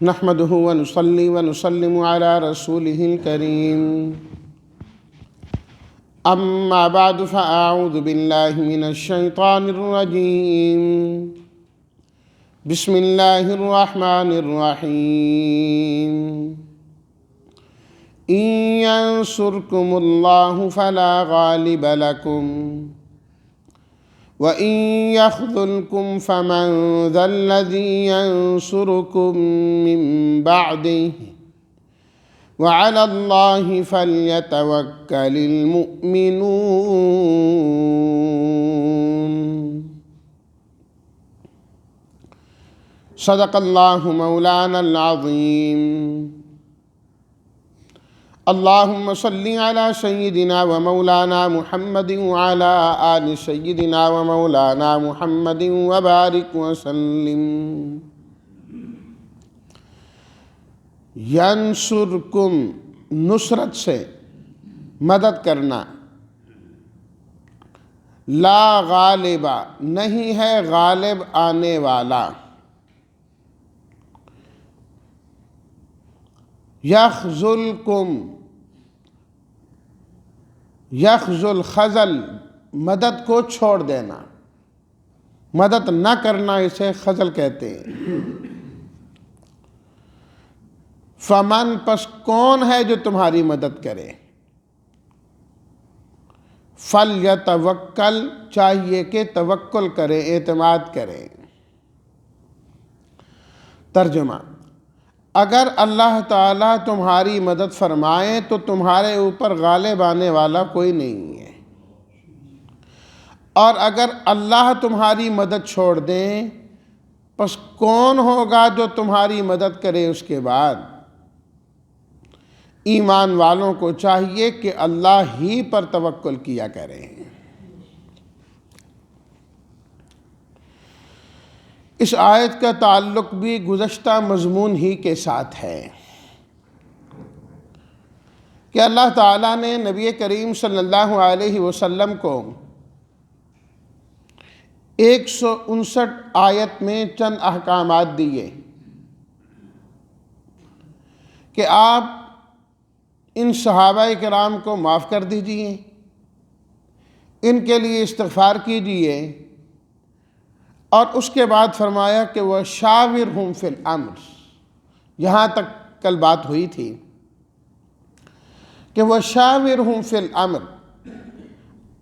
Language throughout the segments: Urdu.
نحمده ونصلي ونسلم على رسوله الكريم أما بعد فأعوذ بالله من الشيطان الرجيم بسم الله الرحمن الرحيم إن ينصركم الله فلا غالب لكم وَإِن يَخْذُلْكُمْ فَمَنْ ذَا الَّذِي يَنْصُرُكُمْ مِنْ بَعْدِهِ وَعَلَى اللَّهِ فَلْيَتَوَكَّلِ الْمُؤْمِنُونَ صدق اللہ مولانا العظیم اللہم صلی علی سیدنا و مولانا محمد وعلی آل سیدنا و مولانا محمد وبارک وسلم ینصرکم نصرت سے مدد کرنا لا غالبہ نہیں ہے غالب آنے والا یخذلکم یخذل خذل مدد کو چھوڑ دینا مدد نہ کرنا اسے خذل کہتے ہیں فمن پس کون ہے جو تمہاری مدد کرے فلیتوکل چاہیے کہ توکل کرے اعتماد کرے ترجمہ اگر اللہ تعالیٰ تمہاری مدد فرمائے تو تمہارے اوپر غالب آنے والا کوئی نہیں ہے اور اگر اللہ تمہاری مدد چھوڑ دیں پس کون ہوگا جو تمہاری مدد کرے اس کے بعد ایمان والوں کو چاہیے کہ اللہ ہی پر توکل کیا کریں اس آیت کا تعلق بھی گزشتہ مضمون ہی کے ساتھ ہے کہ اللہ تعالیٰ نے نبی کریم صلی اللہ علیہ وسلم کو 159 آیت میں چند احکامات دیے کہ آپ ان صحابہ کرام کو معاف کر دیجئے ان کے لیے استغفار کیجئے اور اس کے بعد فرمایا کہ وَشَاوِرْهُمْ فِي الْأَمْرِ یہاں تک کل بات ہوئی تھی کہ وَشَاوِرْهُمْ فِي الْأَمْرِ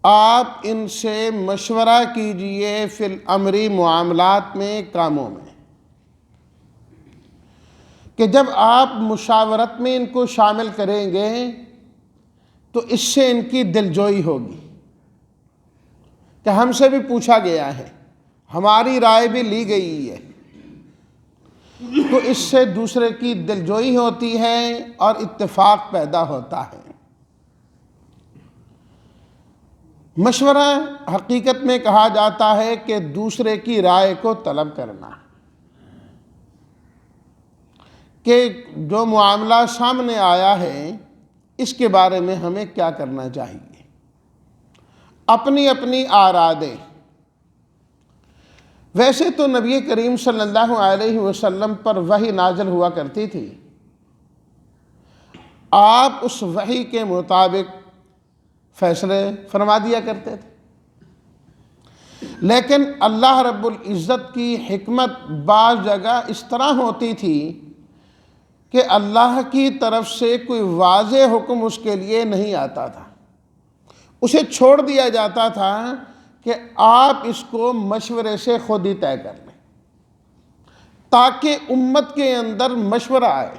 آپ ان سے مشورہ کیجئے فی الامر معاملات میں کاموں میں کہ جب آپ مشاورت میں ان کو شامل کریں گے تو اس سے ان کی دلجوئی ہوگی کہ ہم سے بھی پوچھا گیا ہے ہماری رائے بھی لی گئی ہے تو اس سے دوسرے کی دلجوئی ہوتی ہے اور اتفاق پیدا ہوتا ہے مشورہ حقیقت میں کہا جاتا ہے کہ دوسرے کی رائے کو طلب کرنا کہ جو معاملہ سامنے آیا ہے اس کے بارے میں ہمیں کیا کرنا چاہیے اپنی اپنی آراء دیں ویسے تو نبی کریم صلی اللہ علیہ وسلم پر وحی نازل ہوا کرتی تھی آپ اس وحی کے مطابق فیصلے فرما دیا کرتے تھے لیکن اللہ رب العزت کی حکمت بعض جگہ اس طرح ہوتی تھی کہ اللہ کی طرف سے کوئی واضح حکم اس کے لیے نہیں آتا تھا اسے چھوڑ دیا جاتا تھا کہ آپ اس کو مشورے سے خود ہی طے کر لیں تاکہ امت کے اندر مشورہ آئے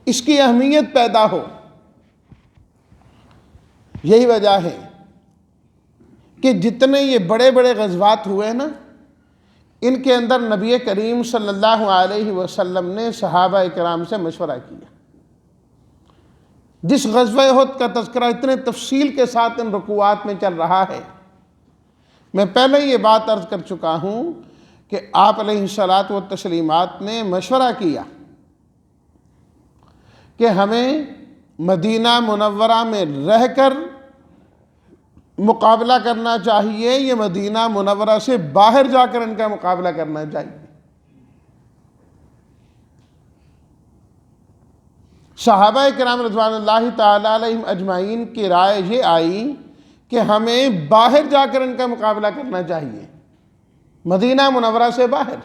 اس کی اہمیت پیدا ہو یہی وجہ ہے کہ جتنے یہ بڑے بڑے غزوات ہوئے نا ان کے اندر نبی کریم صلی اللہ علیہ وسلم نے صحابہ کرام سے مشورہ کیا جس غزوہ احد کا تذکرہ اتنے تفصیل کے ساتھ ان رکوعات میں چل رہا ہے میں پہلے یہ بات عرض کر چکا ہوں کہ آپ علیہ الصلاۃ والتسلیمات نے مشورہ کیا کہ ہمیں مدینہ منورہ میں رہ کر مقابلہ کرنا چاہیے، یہ مدینہ منورہ سے باہر جا کر ان کا مقابلہ کرنا چاہیے۔ صحابہ کرام رضوان اللہ تعالیٰ علیہم اجمعین کی رائے یہ آئی کہ ہمیں باہر جا کر ان کا مقابلہ کرنا چاہیے، مدینہ منورہ سے باہر،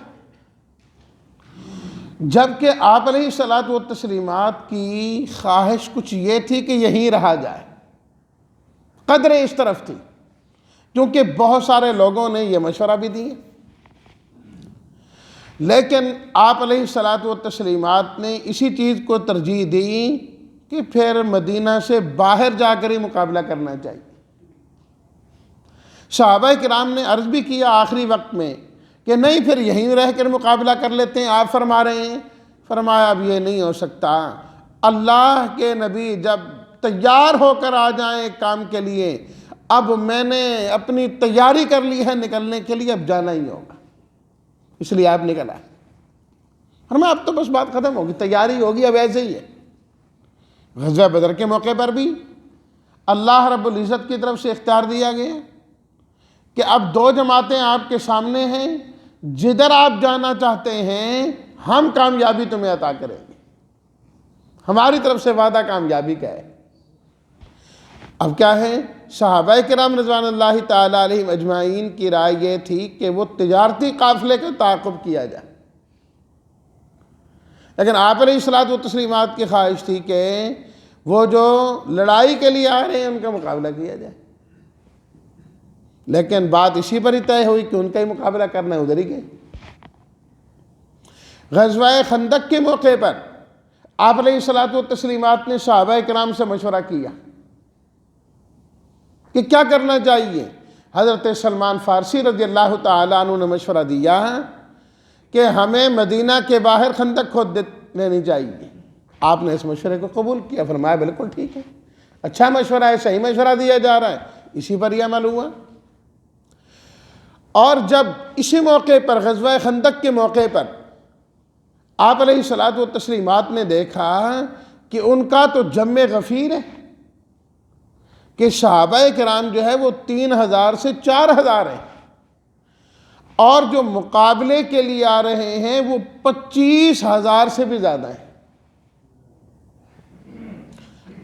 جبکہ آپ علیہ الصلاۃ والتسلیمات کی خواہش کچھ یہ تھی کہ یہیں رہا جائے، قدریں اس طرف تھی، کیونکہ بہت سارے لوگوں نے یہ مشورہ بھی دیا، لیکن آپ علیہ الصلاۃ والتسلیمات نے اسی چیز کو ترجیح دی کہ پھر مدینہ سے باہر جا کر ہی مقابلہ کرنا چاہیے۔ صحابہ کرام نے عرض بھی کیا آخری وقت میں کہ نہیں، پھر یہیں رہ کر مقابلہ کر لیتے ہیں، آپ فرما رہے ہیں۔ فرمایا اب یہ نہیں ہو سکتا، اللہ کے نبی جب تیار ہو کر آ جائیں ایک کام کے لیے، اب میں نے اپنی تیاری کر لی ہے نکلنے کے لیے، اب جانا ہی ہوگا، اس لیے آپ نکل آئے۔ فرمایا اب تو بس بات ختم ہوگی، تیاری ہوگی، اب ایسے ہی ہے۔ غزوہ بدر کے موقع پر بھی اللہ رب العزت کی طرف سے اختیار دیا گیا کہ اب دو جماعتیں آپ کے سامنے ہیں، جدھر آپ جانا چاہتے ہیں ہم کامیابی تمہیں عطا کریں گے، ہماری طرف سے وعدہ کامیابی کا ہے۔ اب کیا ہے، صحابہ کرام رضوان اللہ تعالیٰ علیہم اجمعین کی رائے یہ تھی کہ وہ تجارتی قافلے کا تعاقب کیا جائے، لیکن آپ علیہ الصلاۃ والتسلیمات کی خواہش تھی کہ وہ جو لڑائی کے لیے آ رہے ہیں ان کا مقابلہ کیا جائے، لیکن بات اسی پر ہی طے ہوئی کہ ان کا ہی مقابلہ کرنا ہے، ادھر ہی گئے۔ غزوہ خندق کے موقع پر آپ علیہ الصلاۃ والتسلیمات نے صحابہ کرام سے مشورہ کیا کہ کیا کرنا چاہیے۔ حضرت سلمان فارسی رضی اللہ تعالیٰ عنہ نے مشورہ دیا کہ ہمیں مدینہ کے باہر خندق کھود لینی چاہیے۔ آپ نے اس مشورے کو قبول کیا، فرمایا بالکل ٹھیک ہے، اچھا مشورہ ہے، صحیح مشورہ دیا جا رہا ہے، اسی پر یہ عمل ہوا۔ اور جب اسی موقع پر غزوہ خندق کے موقع پر آپ علیہ الصلاۃ والتسلیمات نے دیکھا کہ ان کا تو جم غفیر ہے، کہ صحابہ کرام جو ہے وہ 3000 سے 4000 ہیں، اور جو مقابلے کے لیے آ رہے ہیں وہ 25000 سے بھی زیادہ ہیں۔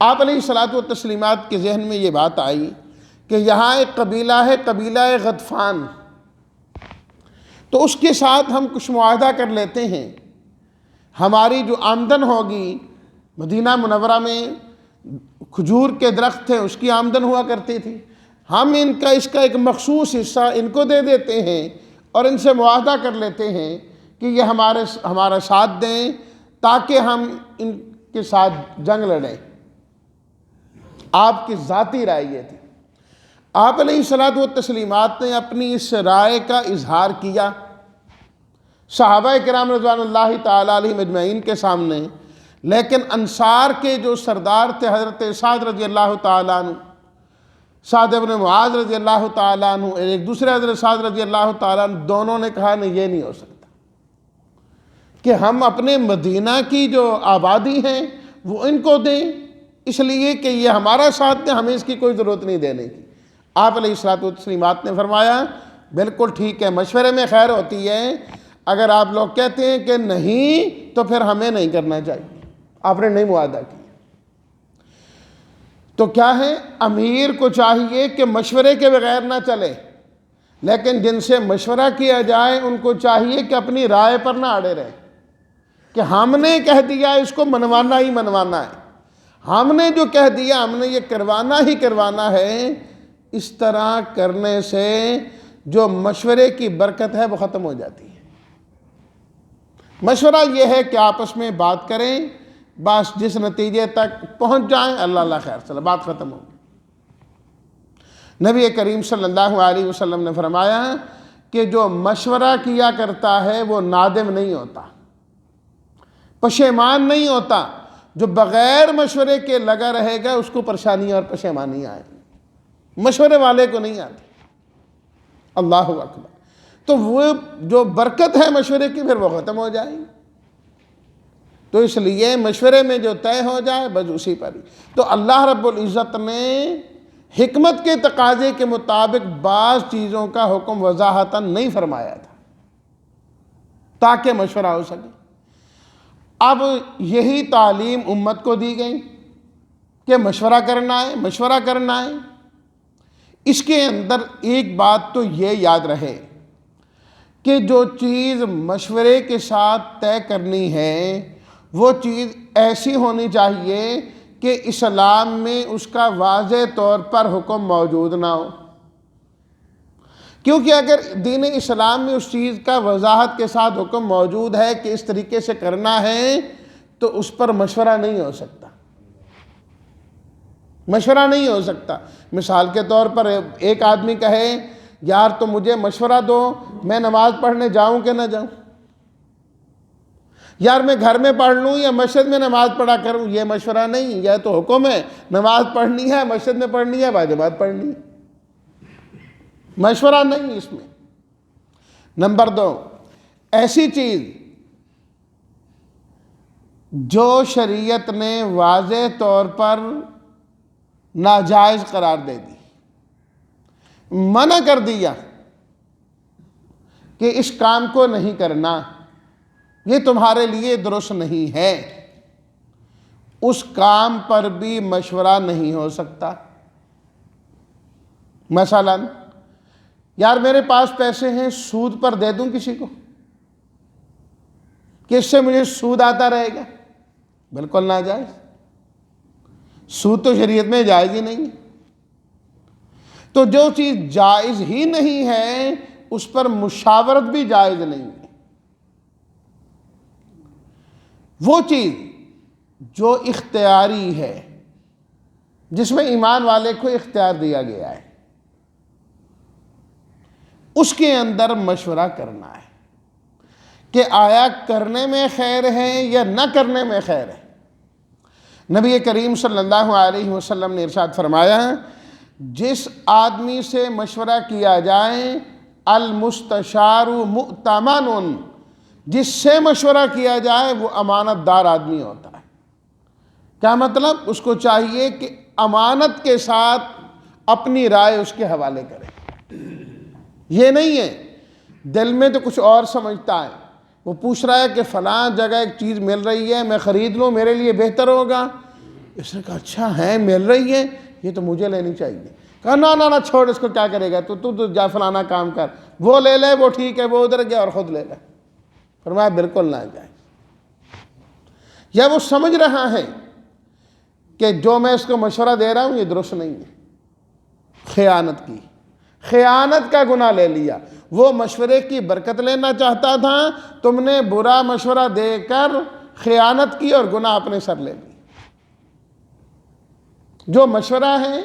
آپ علیہ الصلاۃ والتسلیمات کے ذہن میں یہ بات آئی کہ یہاں ایک قبیلہ ہے، قبیلہ غطفان، تو اس کے ساتھ ہم کچھ معاہدہ کر لیتے ہیں، ہماری جو آمدن ہوگی، مدینہ منورہ میں کھجور کے درخت تھے، اس کی آمدن ہوا کرتی تھی، ہم اس کا ایک مخصوص حصہ ان کو دے دیتے ہیں اور ان سے معاہدہ کر لیتے ہیں کہ یہ ہمارا ساتھ دیں تاکہ ہم ان کے ساتھ جنگ لڑیں۔ آپ کی ذاتی رائے یہ تھی۔ آپ علیہ الصلاۃ والتسلیمات نے اپنی اس رائے کا اظہار کیا صحابہ کرام رضوان اللہ تعالیٰ علیہم اجمعین کے سامنے، لیکن انصار کے جو سردار تھے حضرت سعد رضی اللہ تعالیٰ عنہ، سعد بن معاذ رضی اللہ تعالیٰ عنہ، ایک دوسرے حضرت سعد رضی اللہ تعالیٰ عنہ، دونوں نے کہا نہیں، یہ نہیں ہو سکتا کہ ہم اپنے مدینہ کی جو آبادی ہیں وہ ان کو دیں، اس لیے کہ یہ ہمارا ساتھ دیں، ہمیں اس کی کوئی ضرورت نہیں دینے کی۔ آپ علیہ الصلاۃ والتسلیمات نے فرمایا بالکل ٹھیک ہے، مشورے میں خیر ہوتی ہے، اگر آپ لوگ کہتے ہیں کہ نہیں تو پھر ہمیں نہیں کرنا چاہیے، آپ نے نہیں معاہدہ کیا۔ تو کیا ہے، امیر کو چاہیے کہ مشورے کے بغیر نہ چلے، لیکن جن سے مشورہ کیا جائے ان کو چاہیے کہ اپنی رائے پر نہ اڑے رہے کہ ہم نے کہہ دیا اس کو منوانا ہی منوانا ہے، ہم نے جو کہہ دیا ہم نے یہ کروانا ہی کروانا ہے۔ اس طرح کرنے سے جو مشورے کی برکت ہے وہ ختم ہو جاتی ہے۔ مشورہ یہ ہے کہ آپس میں بات کریں، بس جس نتیجے تک پہنچ جائیں اللہ اللہ خیر چلے، بات ختم ہو گئی۔ نبی کریم صلی اللہ علیہ وسلم نے فرمایا کہ جو مشورہ کیا کرتا ہے وہ نادم نہیں ہوتا، پشیمان نہیں ہوتا، جو بغیر مشورے کے لگا رہے گا اس کو پریشانی اور پشیمانی آئے، مشورے والے کو نہیں آتی۔ اللہ اکبر۔ تو وہ جو برکت ہے مشورے کی پھر وہ ختم ہو جائے گی، تو اس لیے مشورے میں جو طے ہو جائے بس اسی پر ہی۔ تو اللہ رب العزت نے حکمت کے تقاضے کے مطابق بعض چیزوں کا حکم وضاحتاً نہیں فرمایا تھا تاکہ مشورہ ہو سکے۔ اب یہی تعلیم امت کو دی گئی کہ مشورہ کرنا ہے، مشورہ کرنا ہے۔ اس کے اندر ایک بات تو یہ یاد رہے کہ جو چیز مشورے کے ساتھ طے کرنی ہے وہ چیز ایسی ہونی چاہیے کہ اسلام میں اس کا واضح طور پر حکم موجود نہ ہو، کیونکہ اگر دین اسلام میں اس چیز کا وضاحت کے ساتھ حکم موجود ہے کہ اس طریقے سے کرنا ہے تو اس پر مشورہ نہیں ہو سکتا، مشورہ نہیں ہو سکتا۔ مثال کے طور پر ایک آدمی کہے یار تو مجھے مشورہ دو، میں نماز پڑھنے جاؤں کہ نہ جاؤں، یار میں گھر میں پڑھ لوں یا مسجد میں نماز پڑھا کروں، یہ مشورہ نہیں، یہ تو حکم ہے، نماز پڑھنی ہے، مسجد میں پڑھنی ہے، واجبات پڑھنی ہے، مشورہ نہیں اس میں۔ نمبر 2، ایسی چیز جو شریعت نے واضح طور پر ناجائز قرار دے دی، منع کر دیا کہ اس کام کو نہیں کرنا، یہ تمہارے لیے درست نہیں ہے، اس کام پر بھی مشورہ نہیں ہو سکتا۔ مثلا یار میرے پاس پیسے ہیں، سود پر دے دوں کسی کو کہ اس سے مجھے سود آتا رہے گا، بالکل ناجائز، سود تو شریعت میں جائز ہی نہیں ہے۔ تو جو چیز جائز ہی نہیں ہے اس پر مشاورت بھی جائز نہیں ہے۔ وہ چیز جو اختیاری ہے، جس میں ایمان والے کو اختیار دیا گیا ہے، اس کے اندر مشورہ کرنا ہے کہ آیا کرنے میں خیر ہے یا نہ کرنے میں خیر ہے۔ نبی کریم صلی اللہ علیہ وسلم نے ارشاد فرمایا، جس آدمی سے مشورہ کیا جائے المستشار مؤتمن، جس سے مشورہ کیا جائے وہ امانت دار آدمی ہوتا ہے۔ کیا مطلب؟ اس کو چاہیے کہ امانت کے ساتھ اپنی رائے اس کے حوالے کرے، یہ نہیں ہے دل میں تو کچھ اور سمجھتا ہے، وہ پوچھ رہا ہے کہ فلاں جگہ ایک چیز مل رہی ہے، میں خرید لوں، میرے لیے بہتر ہوگا۔ اس نے کہا اچھا ہے، مل رہی ہے، یہ تو مجھے لینی چاہیے۔ کہا نہ چھوڑ، اس کو کیا کرے گا، تو جا فلانا کام کر، وہ لے لے، وہ ٹھیک ہے، وہ ادھر گیا اور خود لے لے۔ فرمایا بالکل نہ جائے۔ یا وہ سمجھ رہا ہے کہ جو میں اس کو مشورہ دے رہا ہوں یہ درست نہیں ہے، خیانت کی، خیانت کا گناہ لے لیا۔ وہ مشورے کی برکت لینا چاہتا تھا، تم نے برا مشورہ دے کر خیانت کی اور گناہ اپنے سر لے لی۔ جو مشورہ ہے،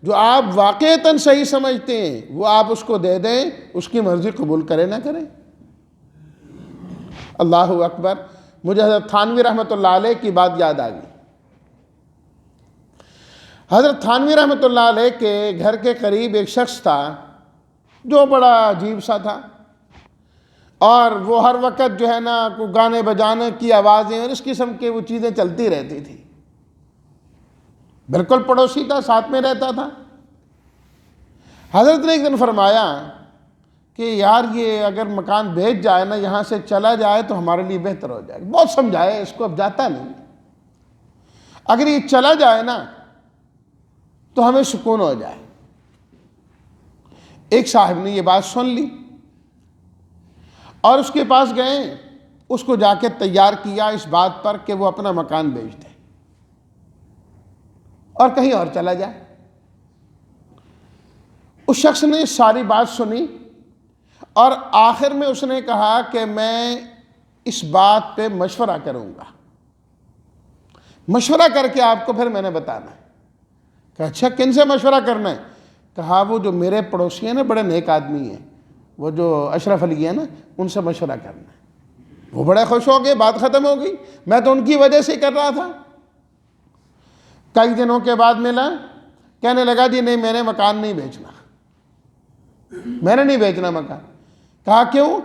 جو آپ واقعتاً صحیح سمجھتے ہیں، وہ آپ اس کو دے دیں، اس کی مرضی قبول کرے نہ کریں۔ اللہ اکبر۔ مجھے حضرت تھانوی رحمۃ اللہ علیہ کی بات یاد آ گئی۔ حضرت تھانوی رحمۃ اللہ علیہ کے گھر کے قریب ایک شخص تھا جو بڑا عجیب سا تھا، اور وہ ہر وقت جو ہے نا کوئی گانے بجانے کی آوازیں اور اس قسم کے وہ چیزیں چلتی رہتی تھی۔ بالکل پڑوسی تھا، ساتھ میں رہتا تھا۔ حضرت نے ایک دن فرمایا کہ یار یہ اگر مکان بیچ جائے نا، یہاں سے چلا جائے تو ہمارے لیے بہتر ہو جائے گا۔ بہت سمجھائے اس کو، اب جاتا نہیں۔ اگر یہ چلا جائے نا تو ہمیں سکون ہو جائے۔ ایک صاحب نے یہ بات سن لی اور اس کے پاس گئے، اس کو جا کے تیار کیا اس بات پر کہ وہ اپنا مکان بیچ دے اور کہیں اور چلا جائے۔ اس شخص نے ساری بات سنی اور آخر میں اس نے کہا کہ میں اس بات پہ مشورہ کروں گا، مشورہ کر کے آپ کو پھر میں نے بتانا ہے۔ کہ اچھا کن سے مشورہ کرنا ہے؟ کہا وہ جو میرے پڑوسی ہیں نا، بڑے نیک آدمی ہیں، وہ جو اشرف علی ہیں نا، ان سے مشورہ کرنا ہے۔ وہ بڑے خوش ہو گئے، بات ختم ہو گئی، میں تو ان کی وجہ سے کر رہا تھا۔ کئی دنوں کے بعد ملا، کہنے لگا جی نہیں، میں نے مکان نہیں بیچنا، میں نے نہیں بیچنا مکان۔ کہا کیوں؟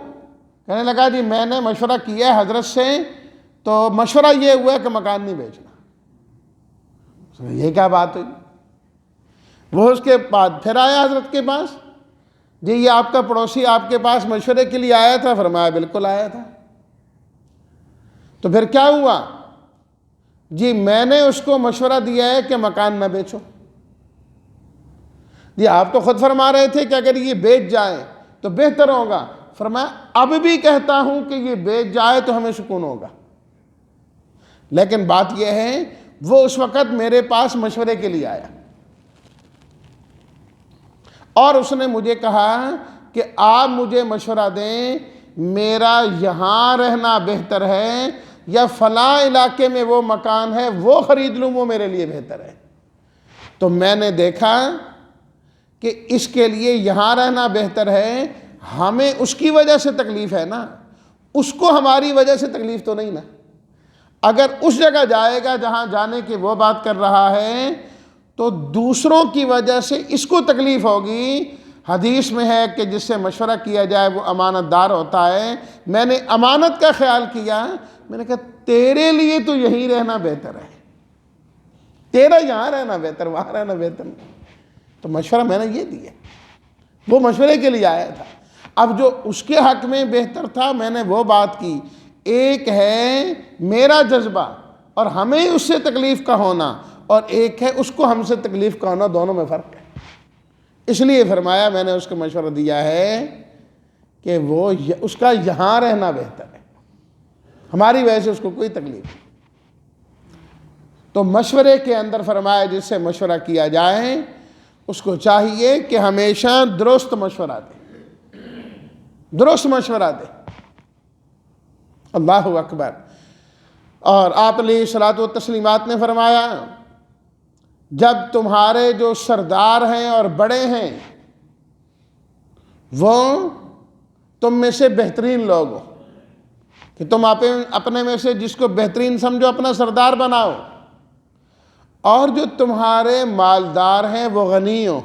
کہنے لگا جی میں نے مشورہ کیا ہے حضرت سے، تو مشورہ یہ ہوا کہ مکان نہیں بیچنا۔ یہ کیا بات ہوئی؟ وہ اس کے بعد پھر آیا حضرت کے پاس، جی یہ آپ کا پڑوسی آپ کے پاس مشورے کے لیے آیا تھا؟ فرمایا بالکل آیا تھا۔ تو پھر کیا ہوا؟ جی میں نے اس کو مشورہ دیا ہے کہ مکان نہ بیچو۔ جی آپ تو خود فرما رہے تھے کہ اگر یہ بیچ جائے تو بہتر ہوگا۔ فرمایا اب بھی کہتا ہوں کہ یہ بیچ جائے تو ہمیں سکون ہوگا، لیکن بات یہ ہے وہ اس وقت میرے پاس مشورے کے لیے آیا اور اس نے مجھے کہا کہ آپ مجھے مشورہ دیں، میرا یہاں رہنا بہتر ہے یا فلاں علاقے میں وہ مکان ہے وہ خرید لوں، وہ میرے لیے بہتر ہے۔ تو میں نے دیکھا کہ اس کے لیے یہاں رہنا بہتر ہے، ہمیں اس کی وجہ سے تکلیف ہے نا، اس کو ہماری وجہ سے تکلیف تو نہیں نا۔ اگر اس جگہ جائے گا جہاں جانے کی وہ بات کر رہا ہے تو دوسروں کی وجہ سے اس کو تکلیف ہوگی۔ حدیث میں ہے کہ جس سے مشورہ کیا جائے وہ امانت دار ہوتا ہے۔ میں نے امانت کا خیال کیا، میں نے کہا تیرے لیے تو یہیں رہنا بہتر ہے، تیرا یہاں رہنا بہتر، وہاں رہنا بہتر نہیں۔ تو مشورہ میں نے یہ دیا، وہ مشورے کے لیے آیا تھا۔ اب جو اس کے حق میں بہتر تھا میں نے وہ بات کی۔ ایک ہے میرا جذبہ اور ہمیں اس سے تکلیف کا ہونا، اور ایک ہے اس کو ہم سے تکلیف کا ہونا، دونوں میں فرق ہے۔ اس لیے فرمایا میں نے اس کو مشورہ دیا ہے کہ وہ اس کا یہاں رہنا بہتر ہے، ہماری وجہ سے اس کو کوئی تکلیف نہیں۔ تو مشورے کے اندر فرمایا جس سے مشورہ کیا جائے اس کو چاہیے کہ ہمیشہ درست مشورہ دے، درست مشورہ دے۔ اللہ اکبر۔ اور آپ علیہ الصلوۃ والتسلیمات نے فرمایا جب تمہارے جو سردار ہیں اور بڑے ہیں وہ تم میں سے بہترین لوگ ہو، کہ تم اپنے میں سے جس کو بہترین سمجھو اپنا سردار بناؤ، اور جو تمہارے مالدار ہیں وہ غنی ہو،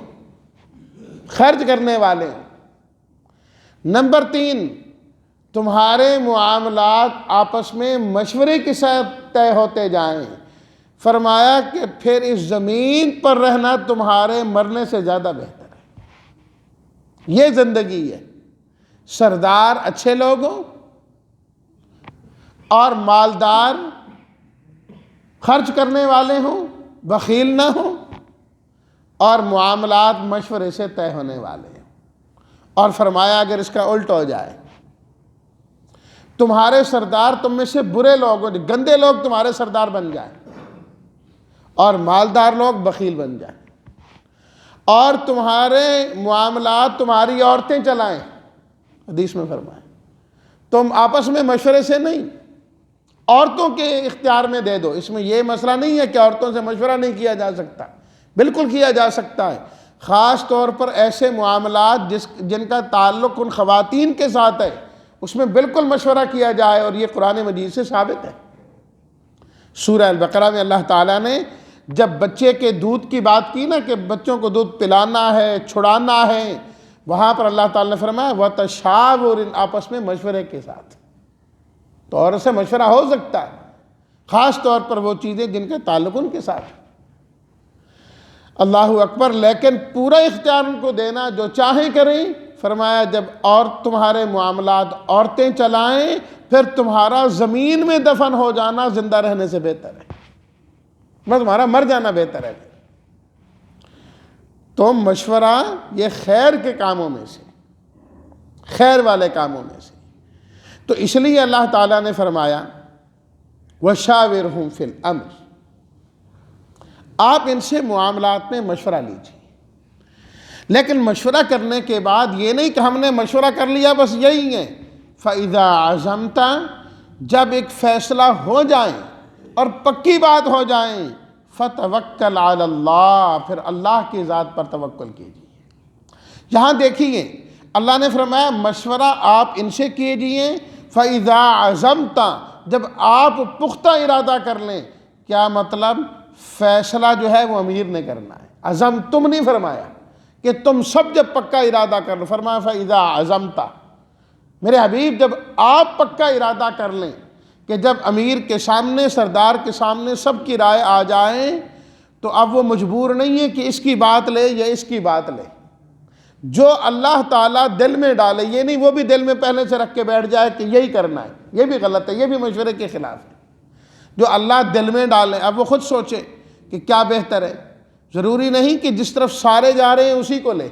خرچ کرنے والے ہوں۔ نمبر 3، تمہارے معاملات آپس میں مشورے کے ساتھ طے ہوتے جائیں۔ فرمایا کہ پھر اس زمین پر رہنا تمہارے مرنے سے زیادہ بہتر ہے۔ یہ زندگی ہے، سردار اچھے لوگ ہوں اور مالدار خرچ کرنے والے ہوں، بخیل نہ ہوں، اور معاملات مشورے سے طے ہونے والے ہیں۔ اور فرمایا اگر اس کا الٹ ہو جائے، تمہارے سردار تم میں سے برے لوگ ہوں، گندے لوگ تمہارے سردار بن جائیں اور مالدار لوگ بخیل بن جائیں، اور تمہارے معاملات تمہاری عورتیں چلائیں، حدیث میں فرمایا تم آپس میں مشورے سے نہیں، عورتوں کے اختیار میں دے دو۔ اس میں یہ مسئلہ نہیں ہے کہ عورتوں سے مشورہ نہیں کیا جا سکتا، بالکل کیا جا سکتا ہے، خاص طور پر ایسے معاملات جن کا تعلق ان خواتین کے ساتھ ہے، اس میں بالکل مشورہ کیا جائے، اور یہ قرآن مجید سے ثابت ہے۔ سورہ البقرہ میں اللہ تعالیٰ نے جب بچے کے دودھ کی بات کی نا کہ بچوں کو دودھ پلانا ہے، چھڑانا ہے، وہاں پر اللہ تعالیٰ نے فرمایا وَتَشَاوُرٍ، آپس میں مشورے کے ساتھ۔ تو عورت سے مشورہ ہو سکتا ہے، خاص طور پر وہ چیزیں جن کا تعلق ان کے ساتھ ہے۔ اللہ اکبر۔ لیکن پورا اختیار ان کو دینا، جو چاہیں کریں۔ فرمایا جب اور تمہارے معاملات عورتیں چلائیں پھر تمہارا زمین میں دفن ہو جانا زندہ رہنے سے بہتر ہے، تمہارا مر جانا بہتر ہے۔ تو مشورہ یہ خیر کے کاموں میں سے، خیر والے کاموں میں سے۔ تو اس لیے اللہ تعالیٰ نے فرمایا وَشَاوِرْهُمْ فِي الْأَمْرِ، آپ ان سے معاملات میں مشورہ لیجیے، لیکن مشورہ کرنے کے بعد یہ نہیں کہ ہم نے مشورہ کر لیا بس یہی ہے۔ فَإِذَا عَزَمْتَ، جب ایک فیصلہ ہو جائیں اور پکی بات ہو جائیں، فَتَوَكَّلْ عَلَى اللَّهِ، پھر اللہ کی ذات پر توکل کیجیے۔ یہاں دیکھیے اللہ نے فرمایا مشورہ آپ ان سے کیجیے۔ فَإِذَا عَزَمْتَ، جب آپ پختہ ارادہ کر لیں، کیا مطلب؟ فیصلہ جو ہے وہ امیر نے کرنا ہے، عزم تم نہیں فرمایا کہ تم سب جب پکا ارادہ کر لو، فرمایا فَإِذَا عَزَمْتَ، میرے حبیب جب آپ پکا ارادہ کر لیں کہ جب امیر کے سامنے، سردار کے سامنے سب کی رائے آ جائے تو اب وہ مجبور نہیں ہے کہ اس کی بات لے یا اس کی بات لے، جو اللہ تعالیٰ دل میں ڈالے، یہ نہیں وہ بھی دل میں پہلے سے رکھ کے بیٹھ جائے کہ یہی کرنا ہے، یہ بھی غلط ہے، یہ بھی مشورے کے خلاف ہے۔ جو اللہ دل میں ڈالیں. اب وہ خود سوچے کہ کیا بہتر ہے. ضروری نہیں کہ جس طرف سارے جا رہے ہیں اسی کو لے.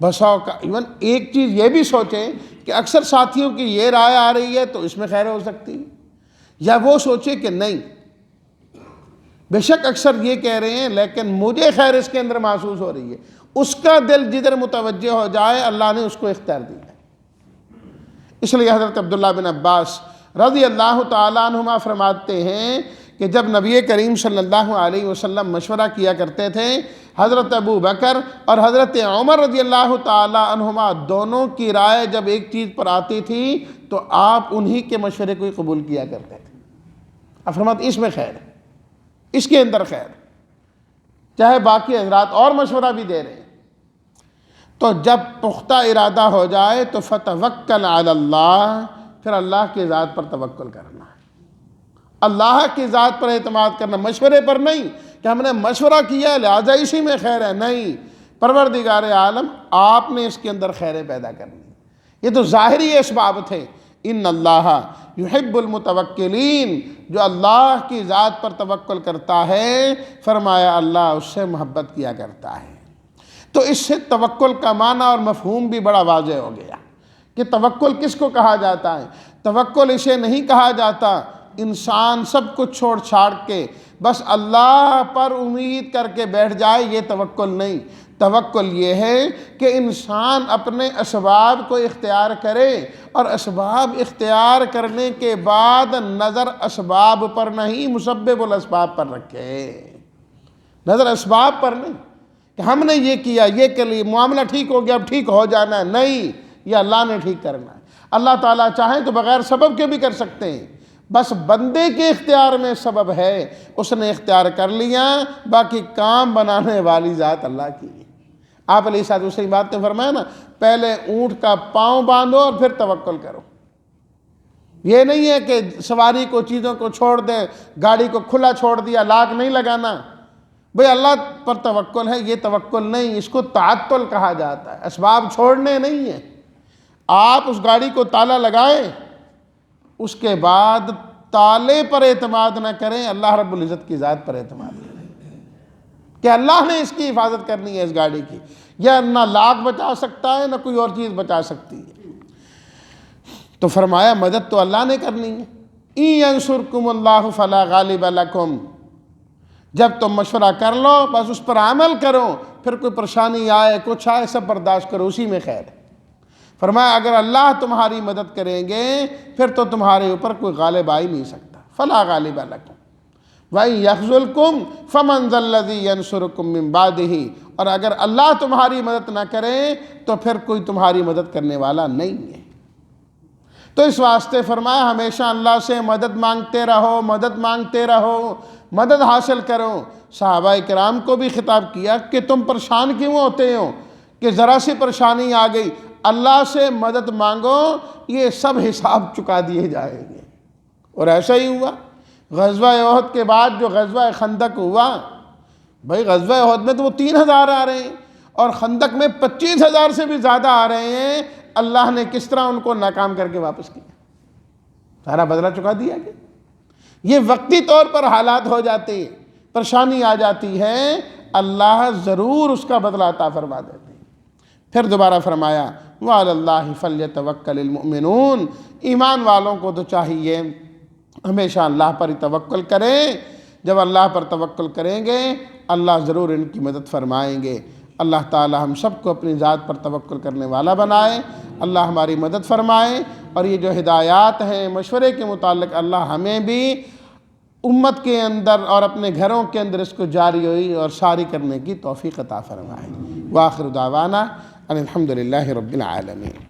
بساؤ کا ایون ایک چیز یہ بھی سوچیں کہ اکثر ساتھیوں کی یہ رائے آ رہی ہے تو اس میں خیر ہو سکتی ہے. یا وہ سوچے کہ نہیں بے شک اکثر یہ کہہ رہے ہیں لیکن مجھے خیر اس کے اندر محسوس ہو رہی ہے. اس کا دل جدھر متوجہ ہو جائے اللہ نے اس کو اختیار دیا ہے. اس لیے حضرت عبداللہ بن عباس رضی اللہ تعالیٰ عنہما فرماتے ہیں کہ جب نبی کریم صلی اللہ علیہ وسلم مشورہ کیا کرتے تھے حضرت ابو بکر اور حضرت عمر رضی اللہ تعالیٰ عنہما دونوں کی رائے جب ایک چیز پر آتی تھی تو آپ انہی کے مشورے کو ہی قبول کیا کرتے تھے. اب فرماتے اس میں خیر ہے, اس کے اندر خیر ہے, چاہے باقی حضرات اور مشورہ بھی دے رہے ہیں. تو جب پختہ ارادہ ہو جائے تو فتوکل علی اللہ, پھر اللہ کی ذات پر توکل کرنا ہے. اللہ کی ذات پر اعتماد کرنا, مشورے پر نہیں کہ ہم نے مشورہ کیا لہذا اسی میں خیر ہے. نہیں, پروردگار عالم آپ نے اس کے اندر خیریں پیدا کرنی. یہ تو ظاہری اسباب تھے. ان اللہ یحب المتوکلین, جو اللہ کی ذات پر توکل کرتا ہے فرمایا اللہ اس سے محبت کیا کرتا ہے. تو اس سے توکل کا معنی اور مفہوم بھی بڑا واضح ہو گیا کہ توکل کس کو کہا جاتا ہے. توکل اسے نہیں کہا جاتا انسان سب کچھ چھوڑ چھاڑ کے بس اللہ پر امید کر کے بیٹھ جائے, یہ توکل نہیں. توکل یہ ہے کہ انسان اپنے اسباب کو اختیار کرے اور اسباب اختیار کرنے کے بعد نظر اسباب پر نہیں مسبب الاسباب پر رکھے. نظر اسباب پر نہیں کہ ہم نے یہ کیا, یہ کر لیا, معاملہ ٹھیک ہو گیا اب ٹھیک ہو جانا ہے. نہیں, یہ اللہ نے ٹھیک کرنا ہے. اللہ تعالیٰ چاہیں تو بغیر سبب کے بھی کر سکتے ہیں, بس بندے کے اختیار میں سبب ہے, اس نے اختیار کر لیا, باقی کام بنانے والی ذات اللہ کی. آپ علیہ الصلوۃ والسلام بات نے فرمایا نا, پہلے اونٹ کا پاؤں باندھو اور پھر توکل کرو. یہ نہیں ہے کہ سواری کو چیزوں کو چھوڑ دے, گاڑی کو کھلا چھوڑ دیا, لاک نہیں لگانا. بھئی اللہ پر توکل ہے, یہ توکل نہیں, اس کو تعطل کہا جاتا ہے. اسباب چھوڑنے نہیں ہیں. آپ اس گاڑی کو تالا لگائیں, اس کے بعد تالے پر اعتماد نہ کریں, اللہ رب العزت کی ذات پر اعتماد کریں کہ اللہ نے اس کی حفاظت کرنی ہے اس گاڑی کی. یا نہ لاک بچا سکتا ہے نہ کوئی اور چیز بچا سکتی ہے. تو فرمایا مدد تو اللہ نے کرنی ہے. ان ینصرکم اللہ فلا غالب لکم, جب تم مشورہ کر لو بس اس پر عمل کرو, پھر کوئی پریشانی آئے کچھ آئے سب برداشت کرو, اسی میں خیر ہے. فرمایا اگر اللہ تمہاری مدد کریں گے پھر تو تمہارے اوپر کوئی غالب آ ہی نہیں سکتا. فلا غالب لکم وَإِن يَخْذُلْكُمْ فَمَنْ ذَا الَّذِي يَنْصُرُكُمْ مِنْ بَعْدِهِ, اور اگر اللہ تمہاری مدد نہ کرے تو پھر کوئی تمہاری مدد کرنے والا نہیں ہے. تو اس واسطے فرمایا ہمیشہ اللہ سے مدد مانگتے رہو, مدد مانگتے رہو, مدد حاصل کرو. صحابہ کرام کو بھی خطاب کیا کہ تم پریشان کیوں ہوتے ہو کہ ذرا سی پریشانی آ گئی, اللہ سے مدد مانگو, یہ سب حساب چکا دیے جائیں گے. اور ایسا ہی ہوا. غزوہ احد کے بعد جو غزوہ خندق ہوا, بھائی غزوہ احد میں تو وہ 3000 آ رہے ہیں اور خندق میں 25,000 سے بھی زیادہ آ رہے ہیں. اللہ نے کس طرح ان کو ناکام کر کے واپس کیا, سارا بدلہ چکا دیا گیا. یہ وقتی طور پر حالات ہو جاتے ہیں, پریشانی آ جاتی ہے, اللہ ضرور اس کا بدلہ عطا فرما دیتے ہیں. پھر دوبارہ فرمایا وَعَلَى اللَّهِ فَلْيَتَوَكَّلِ الْمُؤْمِنُونَ, ایمان والوں کو تو چاہیے ہمیشہ اللہ پر ہی توکل کریں. جب اللہ پر توکل کریں گے اللہ ضرور ان کی مدد فرمائیں گے. اللہ تعالی ہم سب کو اپنی ذات پر توکل کرنے والا بنائے. اللہ ہماری مدد فرمائے, اور یہ جو ہدایات ہیں مشورے کے متعلق اللہ ہمیں بھی امت کے اندر اور اپنے گھروں کے اندر اس کو جاری ہوئی اور ساری کرنے کی توفیق عطا فرمائے. وآخر دعوانا ان الحمد للہ رب العالمین.